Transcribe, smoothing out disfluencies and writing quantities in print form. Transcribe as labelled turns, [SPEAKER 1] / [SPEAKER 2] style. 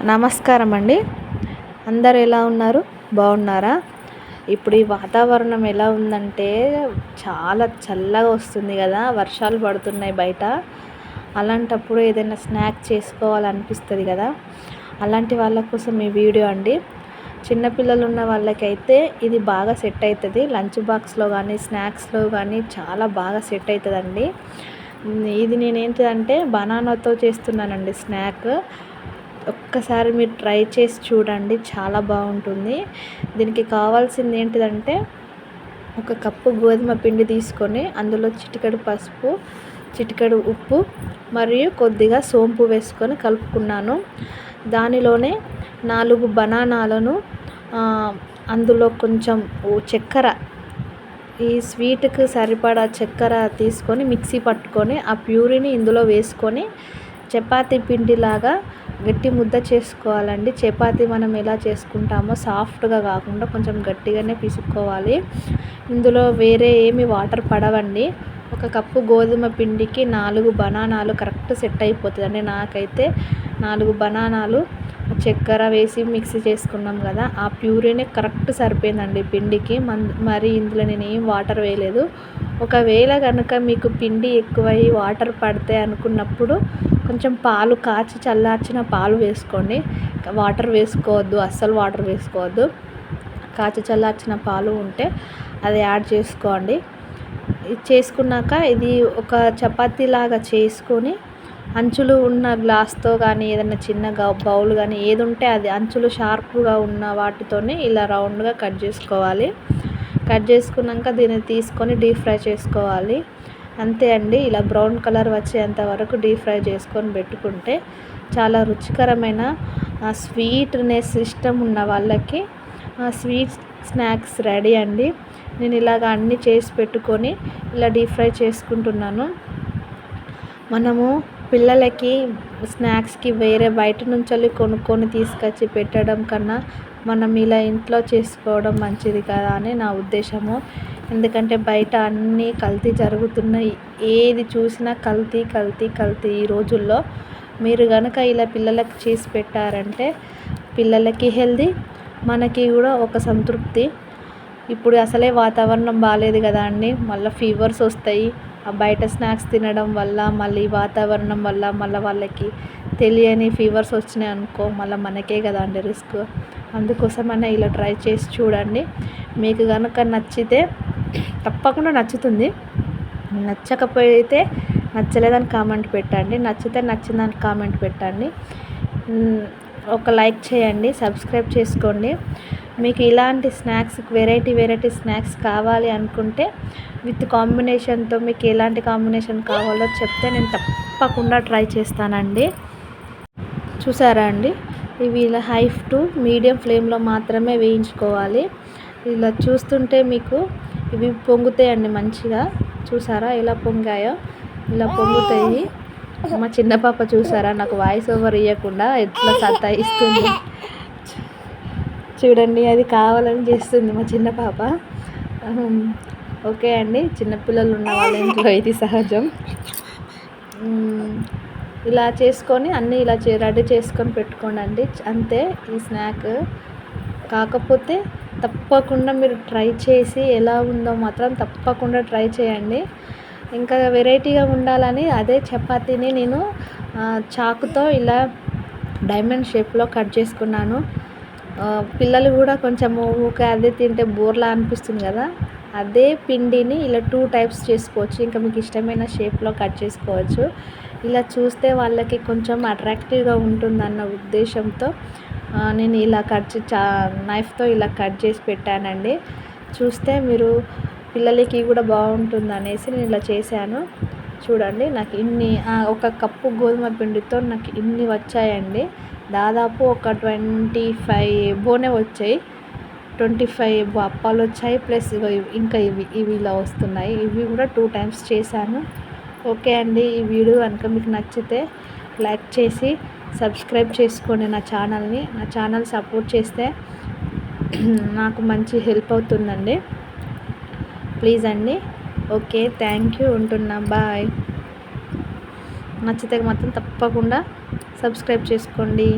[SPEAKER 1] నమస్కారం అండి. అందరు ఎలా ఉన్నారు? బాగున్నారా? ఇప్పుడు ఈ వాతావరణం ఎలా ఉందంటే చాలా చల్లగా వస్తుంది కదా, వర్షాలు పడుతున్నాయి బయట. అలాంటప్పుడు ఏదైనా స్నాక్ చేసుకోవాలనిపిస్తుంది కదా, అలాంటి వాళ్ళ కోసం ఈ వీడియో అండి. చిన్నపిల్లలు ఉన్న వాళ్ళకైతే ఇది బాగా సెట్ అవుతుంది. లంచ్ బాక్స్లో కానీ స్నాక్స్లో కానీ చాలా బాగా సెట్ అవుతుందండి. ఇది నేనేంటిదంటే బనానాతో చేస్తున్నానండి స్నాక్. ఒక్కసారి మీరు ట్రై చేసి చూడండి, చాలా బాగుంటుంది. దీనికి కావాల్సింది ఏంటిదంటే ఒక కప్పు గోధుమ పిండి తీసుకొని అందులో చిటికెడు పసుపు, చిటికెడు ఉప్పు మరియు కొద్దిగా సోంపు వేసుకొని కలుపుకున్నాను. దానిలోనే 4 బనానాలను, అందులో కొంచెం చక్కెర, ఈ స్వీట్కి సరిపడా చక్కెర తీసుకొని మిక్సీ పట్టుకొని ఆ ప్యూరీని ఇందులో వేసుకొని చపాతీ పిండిలాగా గట్టి ముద్ద చేసుకోవాలండి. చపాతీ మనం ఎలా చేసుకుంటామో సాఫ్ట్గా కాకుండా కొంచెం గట్టిగానే పిసుక్కోవాలి. ఇందులో వేరే ఏమి వాటర్ పడవండి. ఒక కప్పు గోధుమ పిండికి 4 బనానాలు కరెక్ట్ సెట్ అయిపోతుందండి. నాకైతే 4 బనానాలు చక్కెర వేసి మిక్సీ చేసుకున్నాం కదా, ఆ ప్యూరీనే కరెక్ట్ సరిపోయిందండి పిండికి. మరి ఇందులో నేను ఏం వాటర్ వేయలేదు. ఒకవేళ కనుక మీకు పిండి ఎక్కువై వాటర్ పడితే అనుకున్నప్పుడు కొంచెం పాలు కాచి చల్లార్చిన పాలు వేసుకోండి. వాటర్ వేసుకోవద్దు, అస్సలు వాటర్ వేసుకోవద్దు. కాచి చల్లార్చిన పాలు ఉంటే అది యాడ్ చేసుకోండి. ఇది చేసుకున్నాక ఇది ఒక చపాతీ లాగా చేసుకొని అంచులు ఉన్న గ్లాస్తో కానీ ఏదైనా చిన్న బౌల్ కానీ ఏది ఉంటే అది అంచులు షార్ప్గా ఉన్న వాటితోనే ఇలా రౌండ్గా కట్ చేసుకోవాలి. కట్ చేసుకున్నాక దీన్ని తీసుకొని డీప్ ఫ్రై చేసుకోవాలి. అంతే అండి. ఇలా బ్రౌన్ కలర్ వచ్చేంత వరకు డీప్ ఫ్రై చేసుకొని పెట్టుకుంటే చాలా రుచికరమైన స్వీట్నెస్ ఇష్టం ఉన్న వాళ్ళకి స్వీట్ స్నాక్స్ రెడీ అండి. నేను ఇలాగ అన్నీ చేసి పెట్టుకొని ఇలా డీప్ ఫ్రై చేసుకుంటున్నాను. మనము పిల్లలకి స్నాక్స్కి వేరే బయట నుంచి కొనుక్కొని తీసుకొచ్చి పెట్టడం కన్నా మనం ఇలా ఇంట్లో చేసుకోవడం మంచిది కదా అని నా ఉద్దేశము. ఎందుకంటే బయట అన్నీ కల్తీ జరుగుతున్నాయి. ఏది చూసినా కల్తీ కల్తీ కల్తీ. ఈ రోజుల్లో మీరు కనుక ఇలా పిల్లలకి చేసి పెట్టారంటే పిల్లలకి హెల్దీ, మనకి కూడా ఒక సంతృప్తి. ఇప్పుడు అసలే వాతావరణం బాగాలేదు కదా అండి, మళ్ళీ ఫీవర్స్ వస్తాయి. ఆ బయట స్నాక్స్ తినడం వల్ల మళ్ళీ వాతావరణం వల్ల మళ్ళీ వాళ్ళకి తెలియని ఫీవర్స్ వచ్చినాయి అనుకో, మళ్ళీ మనకే కదా అండి రిస్క్. అందుకోసమైనా ఇలా ట్రై చేసి చూడండి. మీకు కనుక నచ్చితే తప్పకుండా నచ్చుతుంది. నచ్చకపోతే నచ్చలేదని కామెంట్ పెట్టండి, నచ్చితే నచ్చిందని కామెంట్ పెట్టండి. ఒక లైక్ చేయండి, సబ్స్క్రైబ్ చేసుకోండి. మీకు ఇలాంటి స్నాక్స్ వెరైటీ స్నాక్స్ కావాలి అనుకుంటే విత్ కాంబినేషన్తో మీకు ఎలాంటి కాంబినేషన్ కావాలో చెప్తే నేను తప్పకుండా ట్రై చేస్తానండి. చూసారా అండి, ఇవి ఇలా హై టు మీడియం ఫ్లేమ్లో మాత్రమే వేయించుకోవాలి. ఇలా చూస్తుంటే మీకు ఇవి పొంగుతాయండి మంచిగా. చూసారా ఎలా పొంగాయో? ఇలా పొంగుతాయి. మా చిన్న పాప చూసారా నాకు వాయిస్ ఓవర్ ఇవ్వకుండా ఎట్లా సతాయిస్తుంది చూడండి. అది కావాలని చేస్తుంది మా చిన్న పాప. ఓకే అండి, చిన్నపిల్లలు ఉన్న వాళ్ళ ఇంట్లో ఇది సహజం. ఇలా చేసుకొని అన్నీ ఇలా రెడీ చేసుకొని పెట్టుకోండి. అంతే ఈ స్నాక్. కాకపోతే తప్పకుండా మీరు ట్రై చేసి ఎలా ఉందో మాత్రం తప్పకుండా ట్రై చేయండి. ఇంకా వెరైటీగా ఉండాలని అదే చపాతీని నేను చాకుతో ఇలా డైమండ్ షేప్లో కట్ చేసుకున్నాను. పిల్లలు కూడా కొంచెము ఊరికే అదే తింటే బోర్లా అనిపిస్తుంది కదా, అదే పిండిని ఇలా 2 టైప్స్ చేసుకోవచ్చు. ఇంకా మీకు ఇష్టమైన షేప్లో కట్ చేసుకోవచ్చు. ఇలా చూస్తే వాళ్ళకి కొంచెం అట్రాక్టివ్గా ఉంటుందన్న ఉద్దేశంతో నేను ఇలా నైఫ్తో ఇలా కట్ చేసి పెట్టానండి. చూస్తే మీరు పిల్లలకి కూడా బాగుంటుంది అనేసి నేను ఇలా చేశాను. చూడండి, నాకు ఇన్ని ఒక కప్పు గోధుమ పిండితో నాకు ఇన్ని వచ్చాయండి. దాదాపు ఒక 25 ఎబోనే వచ్చాయి. 25 అప్పాలు వచ్చాయి. ప్లస్ ఇంకా ఇవి ఇలా వస్తున్నాయి. ఇవి కూడా 2 టైమ్స్ చేశాను. ఓకే అండి, ఈ వీడియో కనుక మీకు నచ్చితే లైక్ చేసి సబ్స్క్రైబ్ చేసుకోండి నా ఛానల్ సపోర్ట్ చేస్తే నాకు మంచి హెల్ప్ అవుతుందండి. ప్లీజ్ అండి. Okay, thank you. ఉంటున్నా, బాయ్. నచ్చితే మాత్రం తప్పకుండా సబ్స్క్రైబ్ చేసుకోండి.